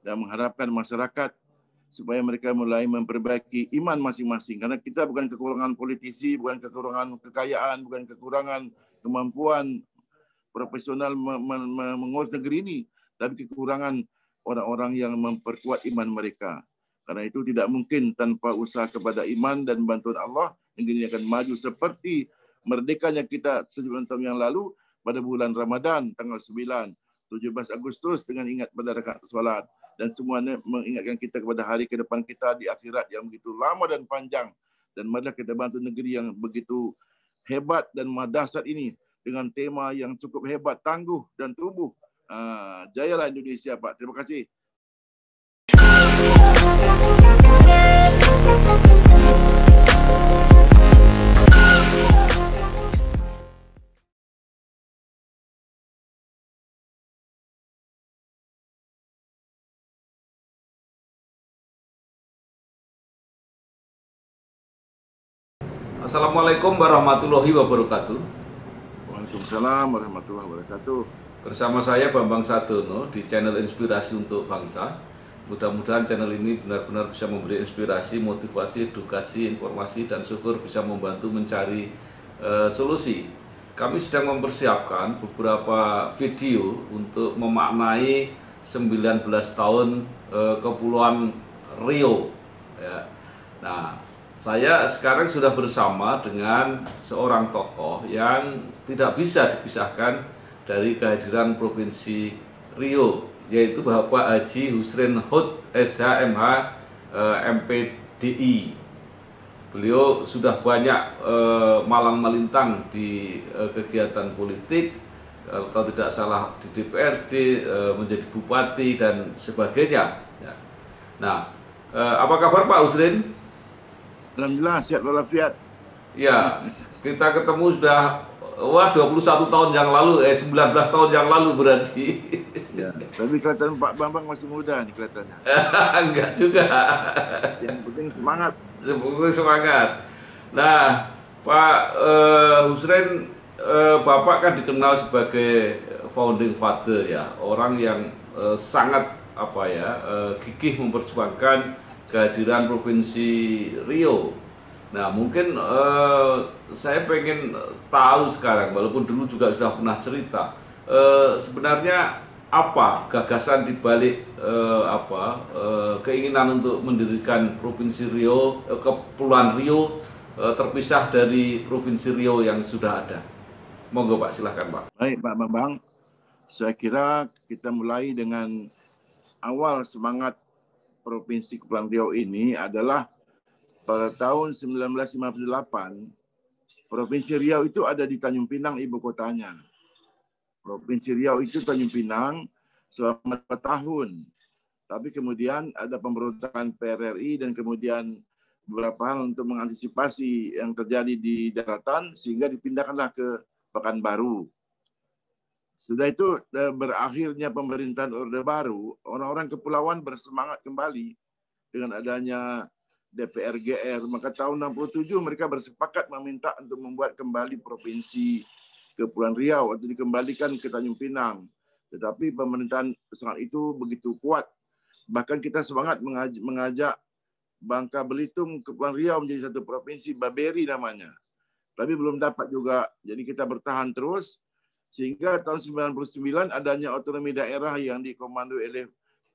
dan mengharapkan masyarakat supaya mereka mulai memperbaiki iman masing-masing. Karena kita bukan kekurangan politisi, bukan kekurangan kekayaan, bukan kekurangan kemampuan profesional mengurus negeri ini, tapi kekurangan orang-orang yang memperkuat iman mereka. Karena itu tidak mungkin tanpa usaha kepada iman dan bantuan Allah, negeri ini akan maju seperti merdekanya kita 7 tahun yang lalu pada bulan Ramadan tanggal 9, 17 Agustus dengan ingat pada rakaat salat. Dan semuanya mengingatkan kita kepada hari ke depan kita di akhirat yang begitu lama dan panjang. Dan marilah kita bantu negeri yang begitu hebat dan dahsyat ini dengan tema yang cukup hebat, tangguh dan tumbuh. Jayalah Indonesia, Pak. Terima kasih. Assalamualaikum warahmatullahi wabarakatuh. Waalaikumsalam warahmatullahi wabarakatuh. Bersama saya Bambang Sadono di channel Inspirasi untuk Bangsa. Mudah-mudahan channel ini benar-benar bisa memberi inspirasi, motivasi, edukasi, informasi, dan syukur bisa membantu mencari solusi. Kami sedang mempersiapkan beberapa video untuk memaknai 19 tahun Kepulauan Riau. Ya. Nah, saya sekarang sudah bersama dengan seorang tokoh yang tidak bisa dipisahkan dari kehadiran Provinsi Riau, yaitu Bapak Haji Husrein Hud SH MH MPDI. Beliau sudah banyak malang melintang di kegiatan politik, kalau tidak salah di DPRD, menjadi bupati dan sebagainya. Nah, apa kabar Pak Husrein? Alhamdulillah, sehat walafiat. Ya, kita ketemu sudah 21 tahun yang lalu, 19 tahun yang lalu berarti. Ya, tapi kelihatan Pak Bambang masih muda nih kelihatannya. Enggak juga. Yang penting semangat. Semangat. Nah, Pak Husrein, Bapak kan dikenal sebagai founding father ya, orang yang sangat gigih memperjuangkan kehadiran Provinsi Riau. Nah, mungkin saya pengen tahu sekarang, walaupun dulu juga sudah pernah cerita, sebenarnya apa gagasan dibalik keinginan untuk mendirikan Provinsi Riau, Kepulauan Riau terpisah dari Provinsi Riau yang sudah ada. Monggo Pak, silahkan Pak. Baik Pak Bambang, saya kira kita mulai dengan awal semangat Provinsi Kepulauan Riau ini adalah pada tahun 1958, Provinsi Riau itu ada di Tanjung Pinang, ibu kotanya. Provinsi Riau itu Tanjung Pinang selama 2 tahun. Tapi kemudian ada pemberontakan PRRI dan kemudian beberapa hal untuk mengantisipasi yang terjadi di daratan sehingga dipindahkanlah ke Pekanbaru. Sudah itu berakhirnya pemerintahan Orde Baru, orang-orang kepulauan bersemangat kembali dengan adanya DPR GR. Maka tahun 67 mereka bersepakat meminta untuk membuat kembali Provinsi Kepulauan Riau atau dikembalikan ke Tanjung Pinang. Tetapi pemerintahan saat itu begitu kuat. Bahkan kita semangat mengajak Bangka Belitung Kepulauan Riau menjadi satu provinsi, Baberi namanya. Tapi belum dapat juga. Jadi kita bertahan terus. Sehingga tahun 99 adanya otonomi daerah yang dikomando oleh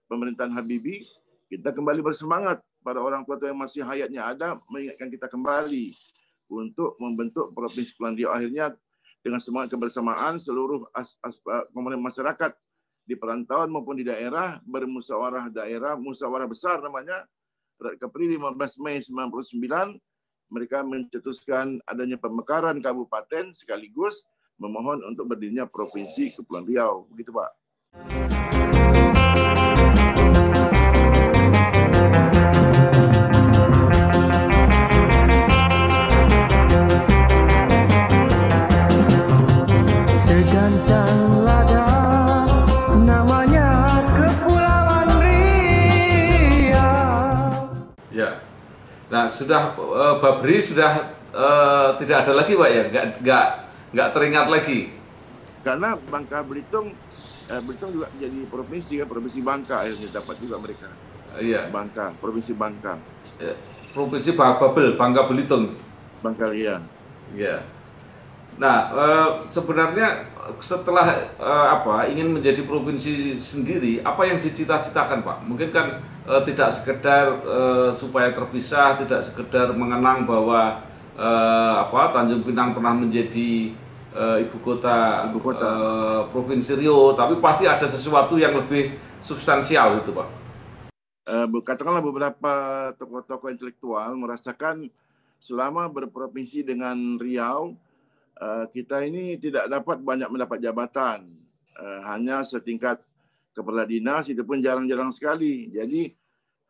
pemerintahan Habibie, kita kembali bersemangat pada orang tua yang masih hayatnya ada, mengingatkan kita kembali untuk membentuk Provinsi Kepulauan Riau. Akhirnya dengan semangat kebersamaan seluruh komponen masyarakat di perantauan maupun di daerah bermusyawarah daerah, musyawarah besar namanya, Kepri 15 Mei 99, mereka mencetuskan adanya pemekaran kabupaten sekaligus memohon untuk berdirinya Provinsi Kepulauan Riau. Begitu, Pak. Segantang lada namanya Kepulauan Riau. Ya. Nah, sudah Babri sudah tidak ada lagi Pak ya? Nggak teringat lagi. Karena Bangka Belitung Belitung juga jadi provinsi, kan, Provinsi Bangka akhirnya dapat juga mereka. Iya. Bangka, Provinsi Bangka. Provinsi Babel, Bangka Belitung. Bangka, iya. Iya. Nah, sebenarnya setelah ingin menjadi provinsi sendiri, apa yang dicita-citakan, Pak? Mungkin kan tidak sekedar supaya terpisah, tidak sekedar mengenang bahwa Tanjung Pinang pernah menjadi ibu kota Provinsi Riau, tapi pasti ada sesuatu yang lebih substansial itu, Pak. Katakanlah beberapa tokoh-tokoh intelektual merasakan selama berprovinsi dengan Riau, kita ini tidak dapat banyak mendapat jabatan, hanya setingkat kepala dinas, itu pun jarang-jarang sekali. Jadi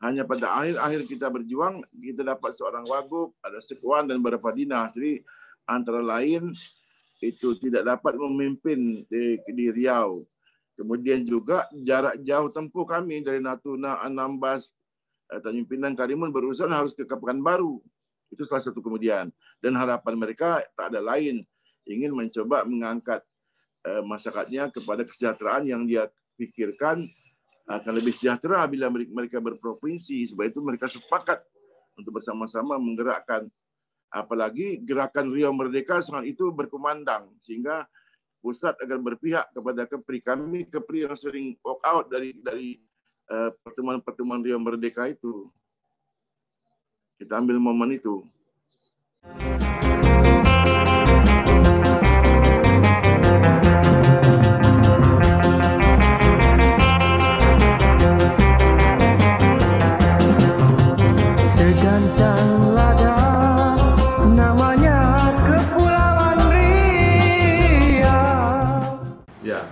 hanya pada akhir-akhir kita berjuang, kita dapat seorang wagub, ada sekuan dan beberapa dinas. Jadi antara lain itu tidak dapat memimpin di Riau. Kemudian juga jarak jauh tempuh kami dari Natuna, Anambas, Tanjung Pinang, Karimun berurusan harus ke Pekanbaru. Itu salah satu kemudian. Dan harapan mereka tak ada lain, ingin mencoba mengangkat masyarakatnya kepada kesejahteraan yang dia pikirkan akan lebih sejahtera bila mereka berprovinsi. Sebab itu mereka sepakat untuk bersama-sama menggerakkan. Apalagi gerakan Riau Merdeka sangat itu berkumandang, sehingga pusat akan berpihak kepada Kepri. Kami Kepri yang sering walk out dari pertemuan-pertemuan Riau Merdeka itu. Kita ambil momen itu. Segantang lada namanya Kepulauan Riau. Ya.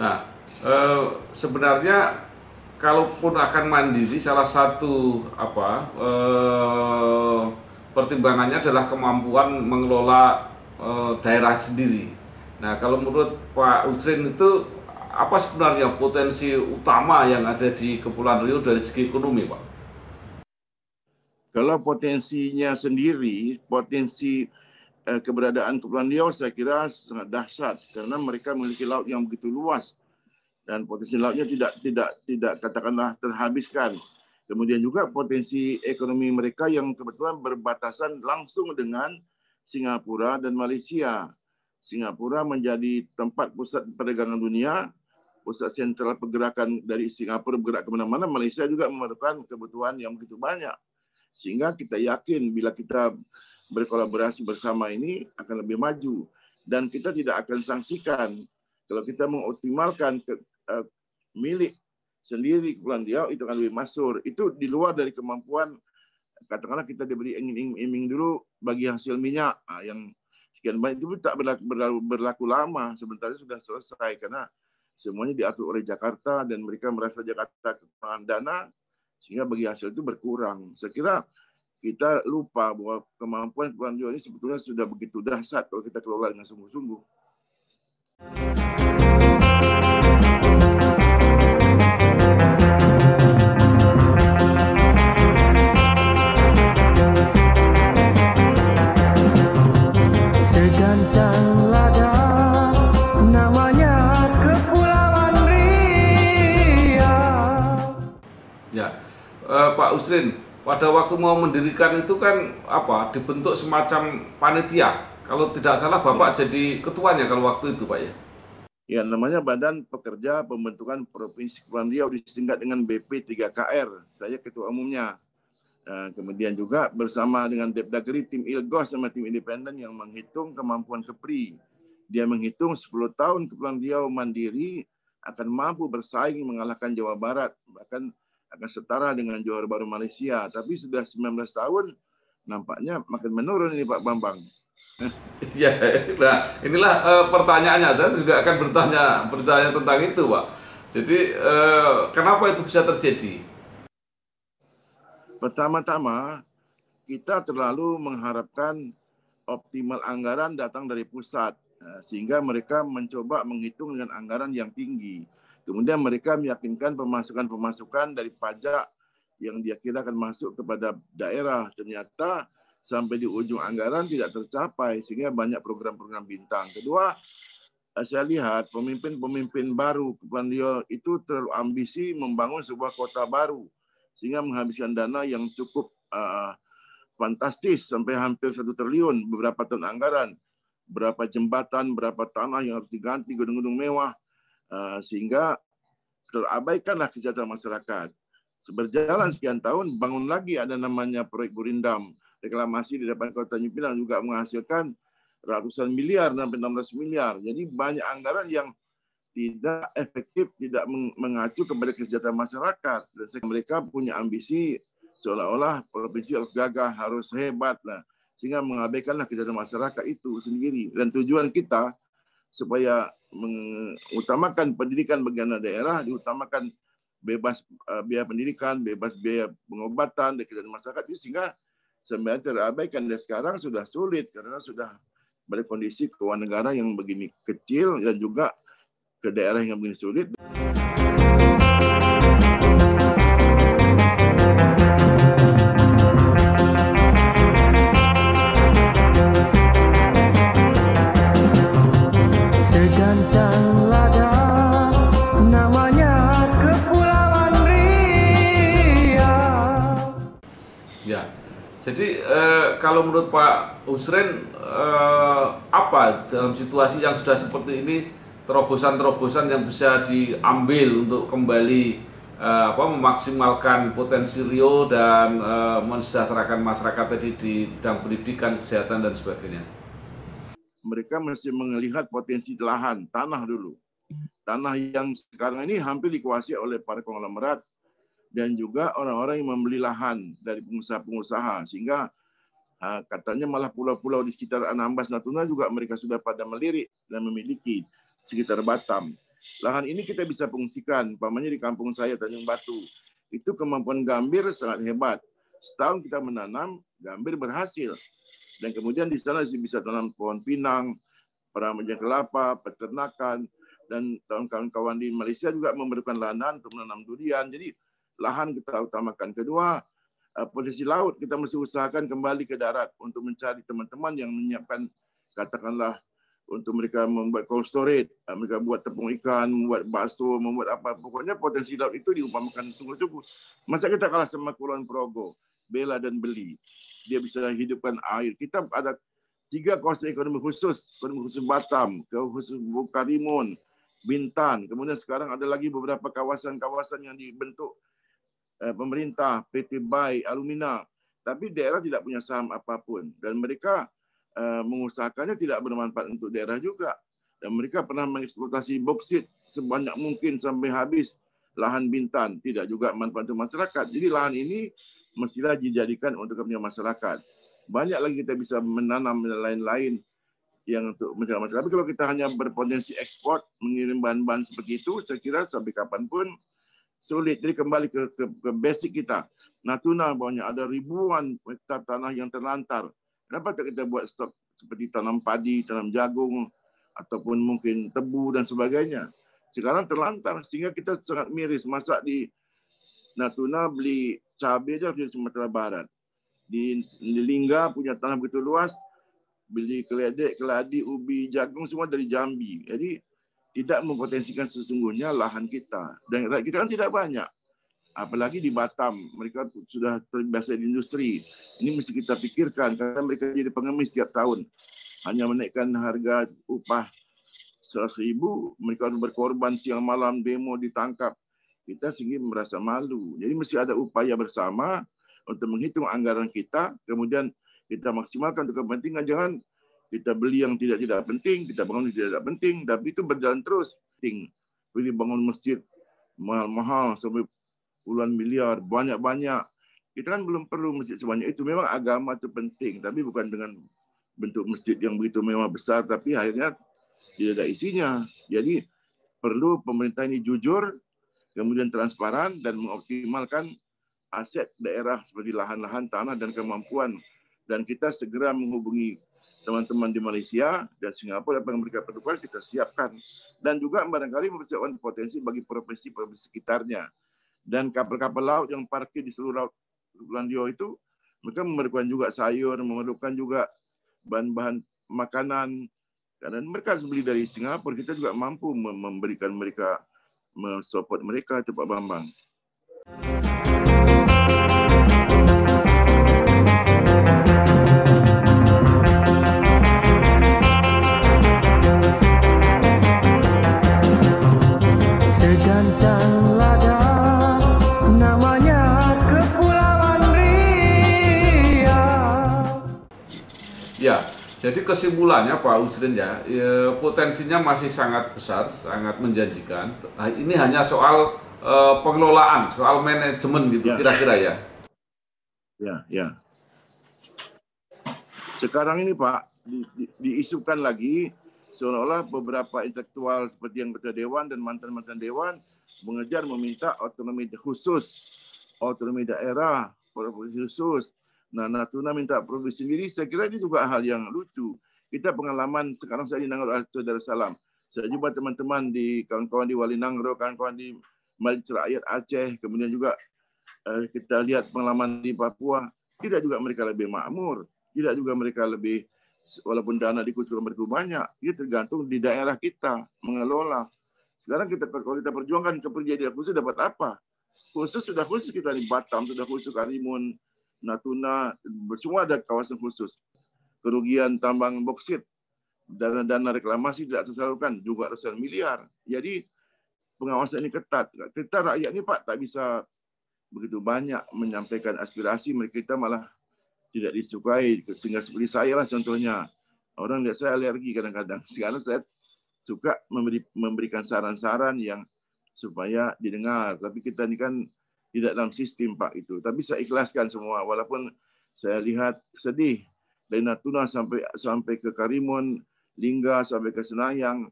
Nah, sebenarnya kalaupun akan mandiri, salah satu pertimbangannya adalah kemampuan mengelola daerah sendiri. Nah, kalau menurut Pak Usrin itu apa sebenarnya potensi utama yang ada di Kepulauan Riau dari segi ekonomi, Pak? Kalau potensinya sendiri, potensi keberadaan Kepulauan Riau saya kira sangat dahsyat karena mereka memiliki laut yang begitu luas dan potensi lautnya tidak katakanlah terhabiskan. Kemudian juga potensi ekonomi mereka yang kebetulan berbatasan langsung dengan Singapura dan Malaysia. Singapura menjadi tempat pusat perdagangan dunia, pusat sentral pergerakan dari Singapura bergerak ke mana-mana. Malaysia juga memerlukan kebutuhan yang begitu banyak. Sehingga kita yakin bila kita berkolaborasi bersama ini akan lebih maju. Dan kita tidak akan sangsikan kalau kita mengoptimalkan milik sendiri Kepulauan Riau itu akan lebih masuk. Itu di luar dari kemampuan, katakanlah kita diberi iming-iming dulu bagi hasil minyak yang sekian banyak, itu tak berlaku lama, sebentar sudah selesai karena semuanya diatur oleh Jakarta dan mereka merasa Jakarta kekurangan dana sehingga bagi hasil itu berkurang. Saya kira kita lupa bahwa kemampuan Kepulauan Riau ini sebetulnya sudah begitu dahsyat kalau kita kelola dengan sungguh-sungguh. Segantang lada namanya Kepulauan Riau. Ya, Pak Usrin, pada waktu mau mendirikan itu kan dibentuk semacam panitia. Kalau tidak salah Bapak jadi ketuanya kalau waktu itu, Pak ya? Ya, namanya Badan Pekerja Pembentukan Provinsi Kepulauan Riau disingkat dengan BP3KR. Saya ketua umumnya. Kemudian juga bersama dengan Depdagri, tim ILGOS sama tim independen yang menghitung kemampuan Kepri. Dia menghitung 10 tahun Kepulauan Riau mandiri akan mampu bersaing mengalahkan Jawa Barat, bahkan akan setara dengan Johor Bahru Malaysia. Tapi sudah 19 tahun, nampaknya makin menurun ini Pak Bambang. Ya, nah inilah pertanyaannya. Saya juga akan bertanya tentang itu, Pak. Jadi kenapa itu bisa terjadi? Pertama-tama, kita terlalu mengharapkan optimal anggaran datang dari pusat, sehingga mereka mencoba menghitung dengan anggaran yang tinggi. Kemudian mereka meyakinkan pemasukan-pemasukan dari pajak yang dia kira akan masuk kepada daerah. Ternyata sampai di ujung anggaran tidak tercapai, sehingga banyak program-program bintang. Kedua, saya lihat pemimpin-pemimpin baru Kepulauan Riau itu terlalu ambisi membangun sebuah kota baru sehingga menghabiskan dana yang cukup fantastis sampai hampir 1 triliun, beberapa tahun anggaran, berapa jembatan, berapa tanah yang harus diganti, gedung-gedung mewah, sehingga terabaikanlah kesejahteraan masyarakat. Berjalan sekian tahun, bangun lagi ada namanya proyek Burindam, reklamasi di depan kota New Pinang juga menghasilkan ratusan miliar sampai 16 miliar. Jadi banyak anggaran yang tidak efektif, tidak mengacu kepada kesejahteraan masyarakat. Dan mereka punya ambisi seolah-olah provinsi harus gagah, harus hebat lah, sehingga mengabaikanlah kesejahteraan masyarakat itu sendiri. Dan tujuan kita supaya mengutamakan pendidikan bagi anak daerah, diutamakan bebas biaya pendidikan, bebas biaya pengobatan dan kesehatan masyarakat itu, sehingga sebenarnya terabaikan. Dan sekarang sudah sulit karena sudah pada kondisi keuangan negara yang begini kecil dan juga ke daerah yang begini sulit. Segantang lada namanya Kepulauan Riau. Ya, jadi kalau menurut Pak Husren, apa dalam situasi yang sudah seperti ini terobosan-terobosan yang bisa diambil untuk kembali memaksimalkan potensi Riau dan mensejahterakan masyarakat tadi di bidang pendidikan, kesehatan dan sebagainya? Mereka mesti melihat potensi lahan, tanah dulu. Tanah yang sekarang ini hampir dikuasai oleh para konglomerat dan juga orang-orang yang membeli lahan dari pengusaha-pengusaha, sehingga katanya malah pulau-pulau di sekitar Anambas, Natuna juga mereka sudah pada melirik dan memiliki sekitar Batam. Lahan ini kita bisa fungsikan, umpamanya di kampung saya Tanjung Batu, itu kemampuan gambir sangat hebat. Setahun kita menanam, gambir berhasil. Dan kemudian di sana bisa tanam pohon pinang, peramajan kelapa, peternakan, dan kawan-kawan di Malaysia juga memerlukan lahan untuk menanam durian. Jadi lahan kita utamakan. Kedua, posisi laut kita mesti usahakan kembali ke darat untuk mencari teman-teman yang menyiapkan, katakanlah untuk mereka membuat cold storage, mereka buat tepung ikan, membuat bakso, membuat apa. Pokoknya potensi laut itu diumpamakan sungguh-sungguh. Masa kita kalah sama Kulon Progo, bela dan beli. Dia bisa hidupkan air. Kita ada 3 kawasan ekonomi khusus Batam, khusus Karimun, Bintan. Kemudian sekarang ada lagi beberapa kawasan-kawasan yang dibentuk pemerintah, PT Bai, Alumina. Tapi daerah tidak punya saham apapun. Dan mereka mengusahakannya tidak bermanfaat untuk daerah juga. Dan mereka pernah mengeksploitasi boksit sebanyak mungkin sampai habis lahan Bintan. Tidak juga manfaat untuk masyarakat. Jadi lahan ini mestilah dijadikan untuk kepentingan masyarakat. Banyak lagi kita bisa menanam dan lain-lain yang untuk masyarakat. Tapi kalau kita hanya berpotensi ekspor, mengirim bahan-bahan seperti itu, saya kira sampai kapanpun sulit. Jadi kembali ke basic kita. Natuna banyak ada ribuan hektar tanah yang terlantar. Kenapa tak kita buat stok seperti tanam padi, tanam jagung, ataupun mungkin tebu dan sebagainya. Sekarang terlantar sehingga kita sangat miris. Masak di Natuna beli cabai aja di Sumatera Barat. Di Lingga punya tanah begitu luas, beli keledek, keladi, ubi, jagung semua dari Jambi. Jadi tidak mempotensikan sesungguhnya lahan kita. Dan rakyat kita kan tidak banyak. Apalagi di Batam, mereka sudah terbiasa di industri. Ini mesti kita pikirkan karena mereka jadi pengemis setiap tahun. Hanya menaikkan harga upah 100.000, mereka harus berkorban siang malam, demo, ditangkap. Kita sehingga merasa malu. Jadi mesti ada upaya bersama untuk menghitung anggaran kita, kemudian kita maksimalkan untuk kepentingan. Jangan kita beli yang tidak penting, kita bangun yang tidak penting, tapi itu berjalan terus. Beli bangun masjid mahal-mahal sampai puluhan miliar, banyak-banyak. Kita kan belum perlu masjid sebanyak itu. Memang agama itu penting, tapi bukan dengan bentuk masjid yang begitu mewah besar, tapi akhirnya tidak ada isinya. Jadi perlu pemerintah ini jujur, kemudian transparan dan mengoptimalkan aset daerah seperti lahan-lahan, tanah dan kemampuan. Dan kita segera menghubungi teman-teman di Malaysia dan Singapura apa yang mereka perlukan kita siapkan. Dan juga barangkali mempersiapkan potensi bagi provinsi-provinsi sekitarnya. Dan kapal-kapal laut yang parkir di seluruh laut Kepulauan Riau itu, mereka memerlukan juga sayur, memerlukan juga bahan-bahan makanan, Karena mereka harus beli dari Singapura, kita juga mampu memberikan mereka, mensupport mereka, itu Pak Bambang. Segantang lada namanya Kepulauan Riau. Ya, jadi kesimpulannya Pak Uzrin ya, potensinya masih sangat besar, sangat menjanjikan. Ini hanya soal pengelolaan, soal manajemen gitu kira-kira ya. Ya. Sekarang ini Pak, diisukan lagi seolah-olah beberapa intelektual seperti yang ketua dewan dan mantan-mantan dewan mengejar meminta otonomi khusus, otonomi daerah, provinsi khusus. Nah, Natuna minta provinsi sendiri. Saya kira ini juga hal yang lucu. Kita pengalaman sekarang saya di Nangro Darussalam. Saya jumpa teman-teman di kawan-kawan di Wali Nangro, kawan-kawan di Majelis Rakyat Aceh, kemudian juga kita lihat pengalaman di Papua. Tidak juga mereka lebih makmur, tidak juga mereka lebih, walaupun dana dikucurkan begitu banyak, itu tergantung di daerah kita mengelola. Sekarang kalau kita perjuangkan kepergian khusus dapat apa? Khusus sudah khusus kita di Batam, sudah khusus Karimun, Natuna, semua ada kawasan khusus. Kerugian tambang boksit, dana reklamasi tidak tersalurkan, juga ratusan miliar. Jadi pengawasan ini ketat. Kita rakyat ini Pak tak bisa begitu banyak menyampaikan aspirasi, kita malah tidak disukai. Sehingga seperti saya lah contohnya. Orang lihat saya alergi kadang-kadang. Sekarang saya suka memberikan saran-saran yang supaya didengar. Tapi kita ini kan tidak dalam sistem Pak itu. Tapi saya ikhlaskan semua. Walaupun saya lihat sedih. Dari Natuna sampai ke Karimun, Lingga, sampai ke Senayang.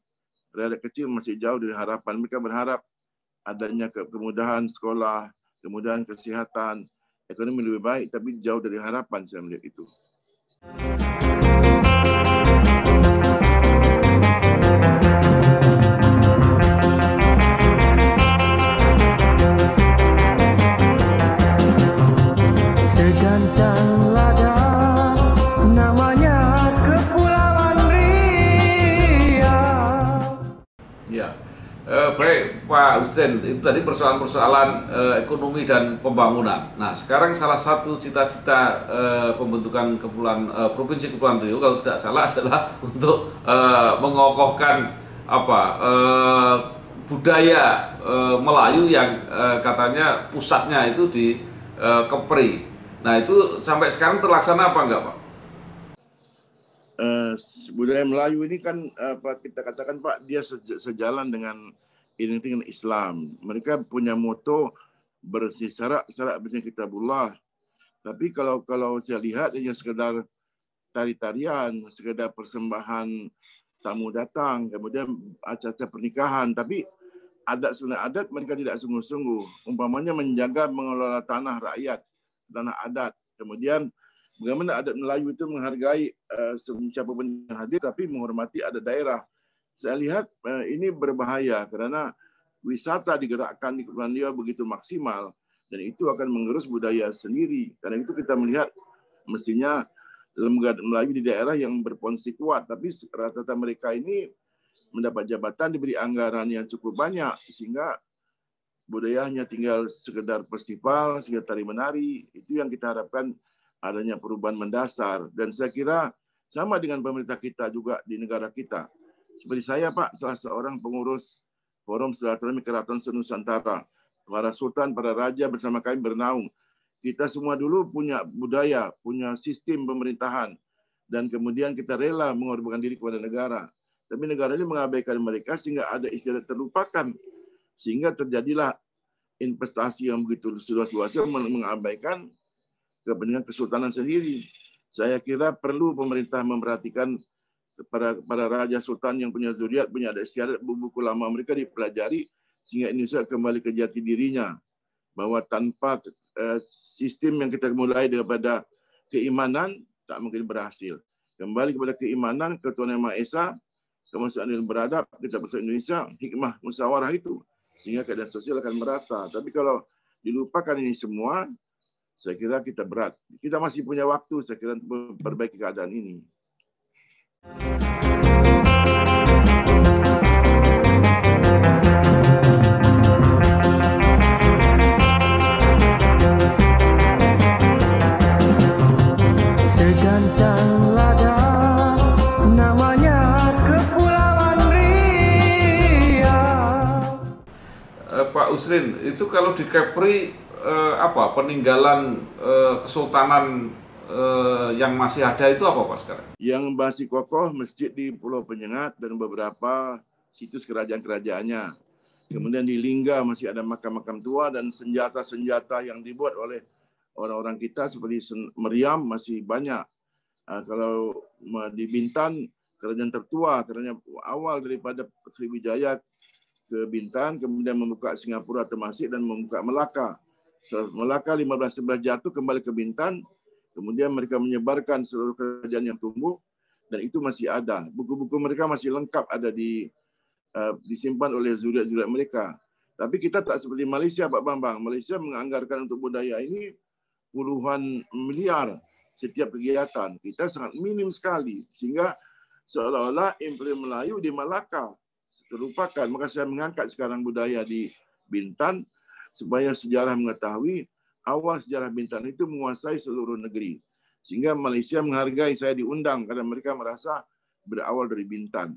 Rakyat kecil masih jauh dari harapan. Mereka berharap adanya kemudahan sekolah, kemudahan kesehatan, ekonomi lebih baik, tapi jauh dari harapan saya melihat itu. Segantang lada namanya Kepulauan Riau. Ya, baik Pak Uzrin, itu tadi persoalan-persoalan ekonomi dan pembangunan. Nah, sekarang salah satu cita-cita pembentukan Provinsi Kepulauan Riau, kalau tidak salah, adalah untuk mengokohkan budaya Melayu yang katanya pusatnya itu di Kepri. Nah, itu sampai sekarang terlaksana apa enggak Pak? Budaya Melayu ini kan kita katakan Pak, dia sejalan dengan identik dengan Islam. Mereka punya moto bersih serak bersih kitabullah. Tapi kalau saya lihat hanya sekedar tari-tarian, sekedar persembahan tamu datang, kemudian acara pernikahan, tapi adat mereka tidak sungguh-sungguh. Umpamanya menjaga mengelola tanah rakyat, tanah adat. Kemudian bagaimana adat Melayu itu menghargai siapapun yang hadir, tapi menghormati adat daerah. Saya lihat ini berbahaya karena wisata digerakkan di Kepulauan Riau begitu maksimal dan itu akan mengerus budaya sendiri. Karena itu kita melihat mestinya lembaga Melayu di daerah yang berpotensi kuat, tapi rata-rata mereka ini mendapat jabatan, diberi anggaran yang cukup banyak sehingga budayanya tinggal sekedar festival, sekedar tari menari. Itu yang kita harapkan, adanya perubahan mendasar. Dan saya kira sama dengan pemerintah kita juga di negara kita. Seperti saya Pak, salah seorang pengurus Forum Silaturahmi Keraton Nusantara. Para sultan, para raja bersama kami bernaung. Kita semua dulu punya budaya, punya sistem pemerintahan. Dan kemudian kita rela mengorbankan diri kepada negara. Tapi negara ini mengabaikan mereka sehingga ada istilah terlupakan. Sehingga terjadilah investasi yang begitu luas-luasnya mengabaikan kepentingan kesultanan sendiri. Saya kira perlu pemerintah memperhatikan para raja sultan yang punya zuriat, punya adat istiadat, buku lama mereka dipelajari sehingga Indonesia kembali ke jati dirinya. Bahwa tanpa sistem yang kita mulai daripada keimanan tak mungkin berhasil. Kembali kepada keimanan, ketuhanan Yang Maha Esa, kemanusiaan yang beradab, kita bersama Indonesia, hikmah musyawarah itu sehingga keadaan sosial akan merata. Tapi kalau dilupakan ini semua, saya kira kita berat. Kita masih punya waktu, saya kira, untuk memperbaiki keadaan ini. Usrin, itu kalau di Kepri apa peninggalan kesultanan yang masih ada itu apa Pak sekarang? Yang masih kokoh masjid di Pulau Penyengat dan beberapa situs kerajaan-kerajaannya. Kemudian di Lingga masih ada makam-makam tua dan senjata-senjata yang dibuat oleh orang-orang kita seperti meriam masih banyak. Kalau di Bintan, kerajaan tertua, kerajaan awal daripada Sriwijaya ke Bintan, kemudian membuka Singapura Temasik dan membuka Melaka. Melaka 1511 jatuh kembali ke Bintan, kemudian mereka menyebarkan seluruh kerajaan yang tumbuh, dan itu masih ada. Buku-buku mereka masih lengkap ada disimpan oleh zuriat-zuriat mereka. Tapi kita tak seperti Malaysia, Pak Bambang. Malaysia menganggarkan untuk budaya ini puluhan miliar setiap kegiatan. Kita sangat minim sekali, sehingga seolah-olah imperium Melayu di Malaka terlupakan. Maka saya mengangkat sekarang budaya di Bintan, supaya sejarah mengetahui awal sejarah Bintan itu menguasai seluruh negeri. Sehingga Malaysia menghargai saya diundang, karena mereka merasa berawal dari Bintan.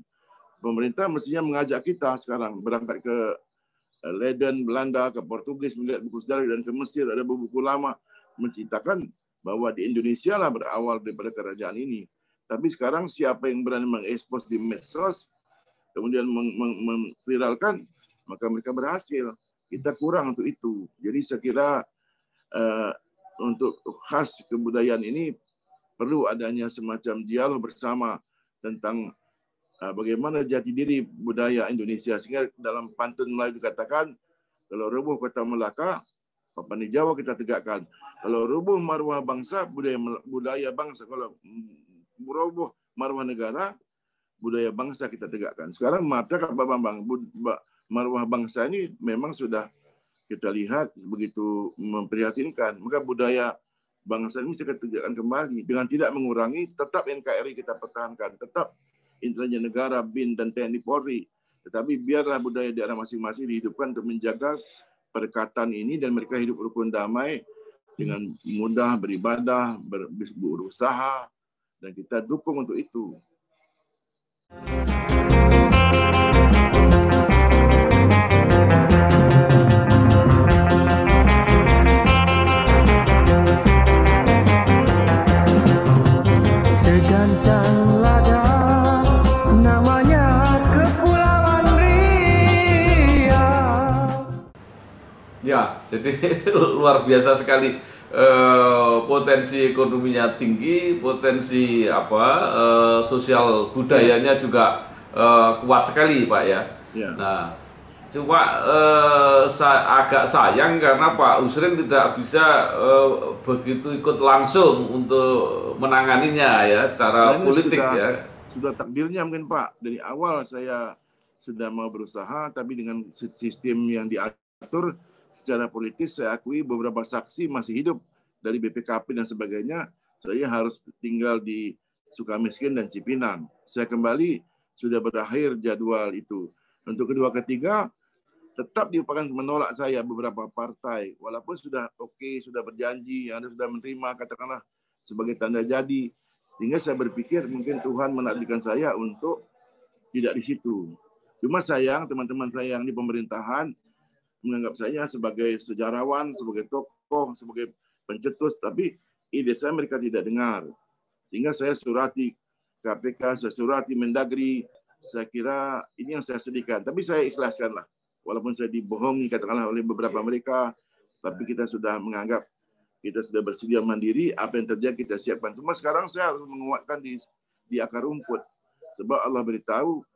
Pemerintah mestinya mengajak kita sekarang berangkat ke Leiden, Belanda, ke Portugis, melihat buku sejarah, dan ke Mesir ada buku lama menceritakan bahwa di Indonesia lah berawal daripada kerajaan ini. Tapi sekarang siapa yang berani mengekspos di medsos, kemudian memviralkan, maka mereka berhasil. Kita kurang untuk itu. Jadi saya kira untuk khas kebudayaan ini perlu adanya semacam dialog bersama tentang bagaimana jati diri budaya Indonesia. Sehingga dalam pantun Melayu dikatakan, kalau rubuh kota Melaka, papan di Jawa kita tegakkan. Kalau rubuh marwah bangsa, budaya bangsa. Kalau rubuh marwah negara, budaya bangsa kita tegakkan. Sekarang mata Pak Bambang, marwah bangsa ini memang sudah kita lihat begitu memprihatinkan. Maka budaya bangsa ini kita tegakkan kembali dengan tidak mengurangi, tetap NKRI kita pertahankan, tetap intelijen negara, BIN dan TNI Polri. Tetapi biarlah budaya daerah masing-masing dihidupkan untuk menjaga perkatan ini, dan mereka hidup rukun damai dengan mudah beribadah, berusaha, dan kita dukung untuk itu. Segantang lada namanya Kepulauan Riau. Ya, jadi luar biasa sekali, potensi ekonominya tinggi, potensi sosial budayanya juga kuat sekali, Pak ya. Ya. Nah, cuma agak sayang karena Pak Usrin tidak bisa begitu ikut langsung untuk menanganinya ya secara politik ya. Sudah takdirnya mungkin Pak. Dari awal saya sudah mau berusaha, tapi dengan sistem yang diatur secara politis, saya akui beberapa saksi masih hidup dari BPKP dan sebagainya. Saya harus tinggal di Sukamiskin dan Cipinang. Saya kembali sudah berakhir jadwal itu. Untuk kedua ketiga tetap diupakan menolak saya beberapa partai, walaupun sudah sudah berjanji, yang ada sudah menerima, katakanlah sebagai tanda jadi. Sehingga saya berpikir mungkin Tuhan menakdirkan saya untuk tidak di situ. Cuma sayang teman-teman saya yang di pemerintahan menganggap saya sebagai sejarawan, sebagai tokoh, sebagai pencetus, tapi ide saya mereka tidak dengar. Sehingga saya surati KPK, saya surati Mendagri. Saya kira ini yang saya sedihkan, tapi saya ikhlaskanlah. Walaupun saya dibohongi katakanlah oleh beberapa mereka, tapi kita sudah menganggap kita sudah bersedia mandiri, apa yang terjadi kita siapkan. Cuma sekarang saya harus menguatkan di akar rumput. Sebab Allah beritahu,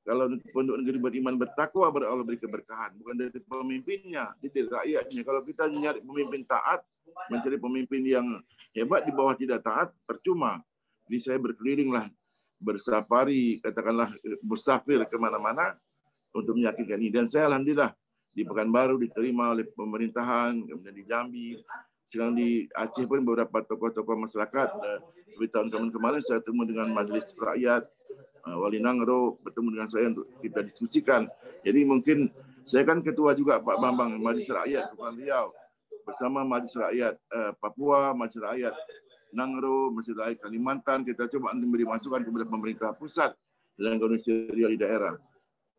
kalau penduduk negeri beriman bertakwa, Allah beri keberkahan. Bukan dari pemimpinnya, dari rakyatnya. Kalau kita mencari pemimpin taat, mencari pemimpin yang hebat di bawah tidak taat, percuma. Jadi saya berkelilinglah, bersafari, katakanlah bersafir kemana-mana, untuk meyakinkan ini. Dan saya alhamdulillah di Pekanbaru diterima oleh pemerintahan, kemudian di Jambi, sekarang di Aceh pun beberapa tokoh-tokoh masyarakat. Seperti tahun kemarin saya bertemu dengan Majelis Rakyat Wali Nangro, bertemu dengan saya untuk kita diskusikan. Jadi mungkin saya kan ketua juga Pak Bambang Majelis Rakyat Kepulauan Riau, bersama Majelis Rakyat Papua, Majelis Rakyat Nangro, Majelis Rakyat Kalimantan. Kita coba memberi masukan kepada pemerintah pusat dalam kondisi Riau di daerah.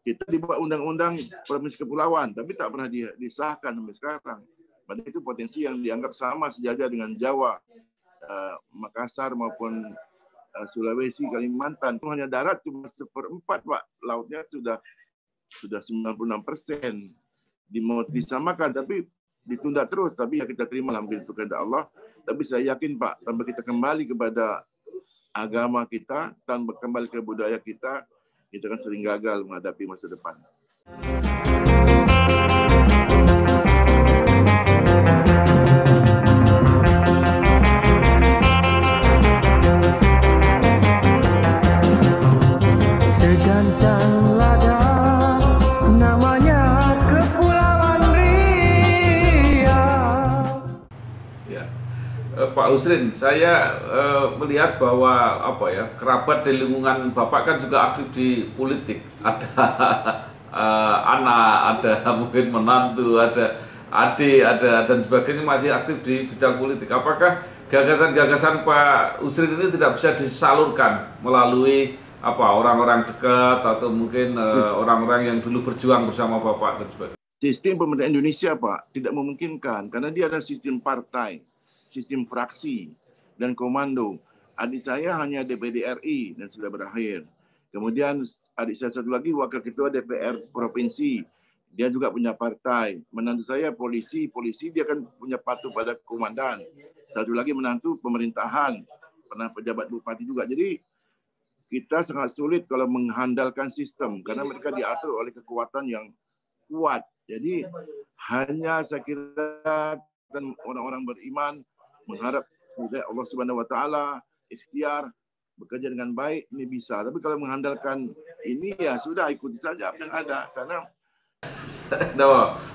Kita dibuat undang-undang provinsi kepulauan, tapi tak pernah disahkan sampai sekarang. Padahal itu potensi yang dianggap sama sejajar dengan Jawa, Makassar maupun Sulawesi, Kalimantan. Itu hanya darat cuma 1/4, Pak. Lautnya sudah 96%. Mau disamakan, tapi ditunda terus. Tapi ya kita terima alhamdulillah itu kehendak Allah. Tapi saya yakin, Pak, tanpa kita kembali kepada agama kita, tanpa kembali ke budaya kita akan sering gagal menghadapi masa depan. Segantang lada namanya Kepulauan Riau. Ya, Pak Usrin, saya melihat bahwa kerabat di lingkungan Bapak kan juga aktif di politik. Ada anak, ada mungkin menantu, ada adik, ada dan sebagainya masih aktif di bidang politik. Apakah gagasan-gagasan Pak Usrin ini tidak bisa disalurkan melalui orang-orang dekat atau mungkin orang-orang yang dulu berjuang bersama Bapak dan sebagainya? Sistem pemerintahan Indonesia, Pak, tidak memungkinkan karena dia ada sistem partai, sistem fraksi, dan komando. Adik saya hanya DPD RI dan sudah berakhir. Kemudian adik saya satu lagi wakil ketua DPR provinsi, dia juga punya partai. Menantu saya polisi dia kan punya patuh pada komandan. Satu lagi menantu pemerintahan, pernah pejabat bupati juga. Jadi kita sangat sulit kalau mengandalkan sistem karena mereka diatur oleh kekuatan yang kuat. Jadi hanya saya kira dan orang-orang beriman mengharap Allah Subhanahu wa taala ikhtiar bekerja dengan baik ini bisa. Tapi kalau mengandalkan ini ya sudah ikuti saja apa yang ada karena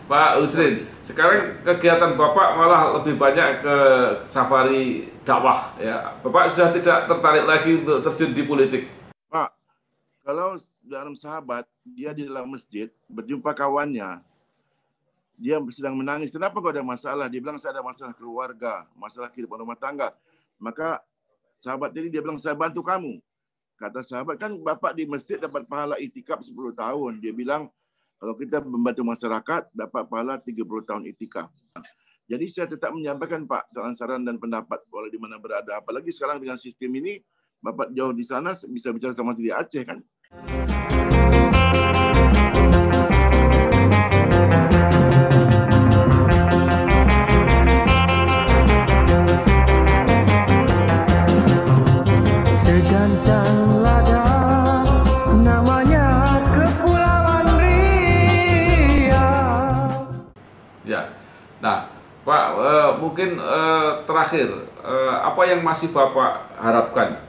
Pak Usrin, sekarang kegiatan Bapak malah lebih banyak ke safari dakwah ya. Bapak sudah tidak tertarik lagi untuk terjun di politik. Pak, kalau dalam sahabat dia di dalam masjid berjumpa kawannya, dia sedang menangis. Kenapa kau ada masalah? Dia bilang saya ada masalah keluarga, masalah kehidupan rumah tangga. Maka sahabat dia bilang saya bantu kamu. Kata sahabat, kan Bapak di masjid dapat pahala itikaf 10 tahun. Dia bilang kalau kita membantu masyarakat, dapat pahala 30 tahun itikaf. Jadi saya tetap menyampaikan, Pak, saran-saran dan pendapat boleh di mana berada. Apalagi sekarang dengan sistem ini, Bapak jauh di sana bisa bicara sama di Aceh, kan? Segantang lada namanya Kepulauan Riau. Ya, nah Pak, mungkin terakhir apa yang masih Bapak harapkan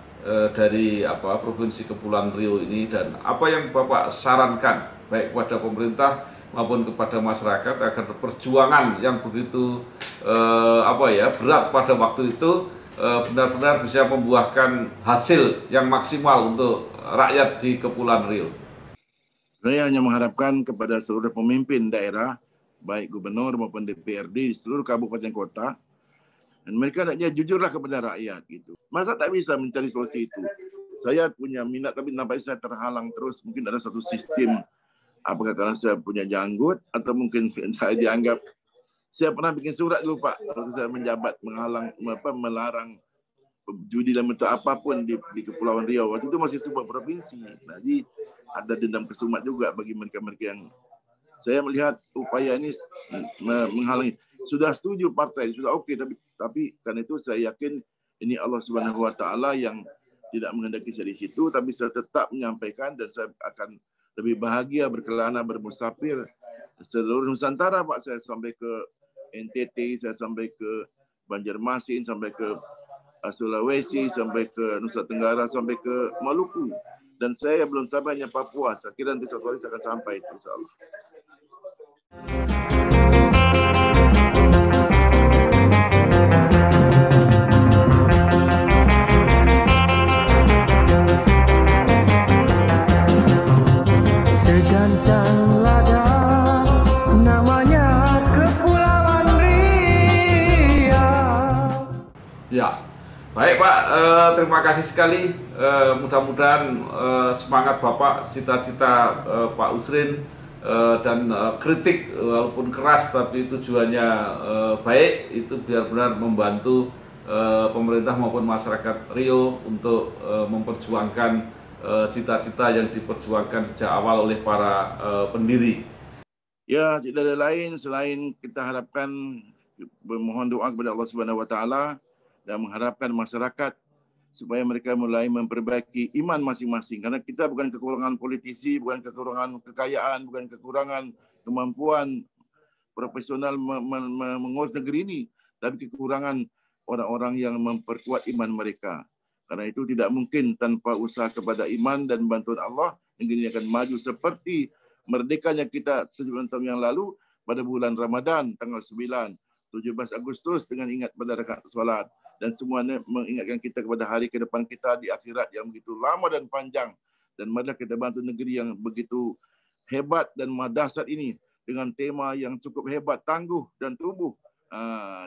dari Provinsi Kepulauan Riau ini dan apa yang Bapak sarankan baik kepada pemerintah maupun kepada masyarakat agar perjuangan yang begitu berat pada waktu itu benar-benar bisa membuahkan hasil yang maksimal untuk rakyat di Kepulauan Riau? Saya hanya mengharapkan kepada seluruh pemimpin daerah, baik gubernur maupun DPRD di seluruh kabupaten kota, dan mereka hendaknya jujurlah kepada rakyat gitu. Masa tak bisa mencari solusi itu? Saya punya minat tapi nampaknya saya terhalang terus. Mungkin ada satu sistem, apakah karena saya punya janggut atau mungkin saya dianggap. Saya pernah bikin surat dulu, Pak, waktu saya menjabat melarang judi dalam bentuk apapun di Kepulauan Riau. Waktu itu masih sebuah provinsi. Jadi ada dendam kesumat juga bagi mereka-mereka yang saya melihat upaya ini menghalangi. Sudah setuju partai, sudah oke, tapi karena itu saya yakin ini Allah Subhanahu wa taala yang tidak menghendaki saya di situ, tapi saya tetap menyampaikan dan saya akan lebih bahagia berkelana bermusafir seluruh Nusantara, Pak. Saya sampai ke NTT, saya sampai ke Banjarmasin, sampai ke Sulawesi, sampai ke Nusa Tenggara, sampai ke Maluku. Dan saya belum sampai hanya Papua. Saya kira nanti suatu hari saya akan sampai itu, insya Allah. Segantang lada namanya Kepulauan Riau. Ya, Baik Pak, terima kasih sekali. Mudah-mudahan semangat Bapak, cita-cita Pak Usrin dan kritik walaupun keras tapi tujuannya baik, itu benar-benar membantu pemerintah maupun masyarakat Riau untuk memperjuangkan cita-cita yang diperjuangkan sejak awal oleh para pendiri. Ya, tidak ada lain selain kita harapkan memohon doa kepada Allah Subhanahu wa taala dan mengharapkan masyarakat supaya mereka mulai memperbaiki iman masing-masing, karena kita bukan kekurangan politisi, bukan kekurangan kekayaan, bukan kekurangan kemampuan profesional mengurus negeri ini, tapi kekurangan orang-orang yang memperkuat iman mereka. Karena itu tidak mungkin tanpa usaha kepada iman dan bantuan Allah, negeri ini akan maju seperti merdekanya kita 7 tahun yang lalu pada bulan Ramadan tanggal 9, 17 Agustus dengan ingat pada rakaat salat, dan semuanya mengingatkan kita kepada hari ke depan kita di akhirat yang begitu lama dan panjang. Dan marilah kita bantu negeri yang begitu hebat dan dahsyat ini dengan tema yang cukup hebat, tangguh dan tumbuh.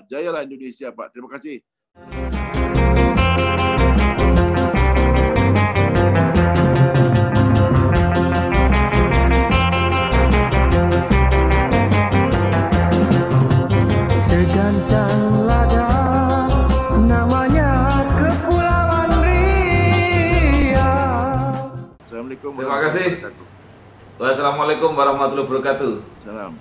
Jayalah Indonesia, Pak. Terima kasih. Segantang lada namanya Kepulauan Riau. Assalamualaikum. Terima kasih. Wassalamualaikum warahmatullahi wabarakatuh. Salam.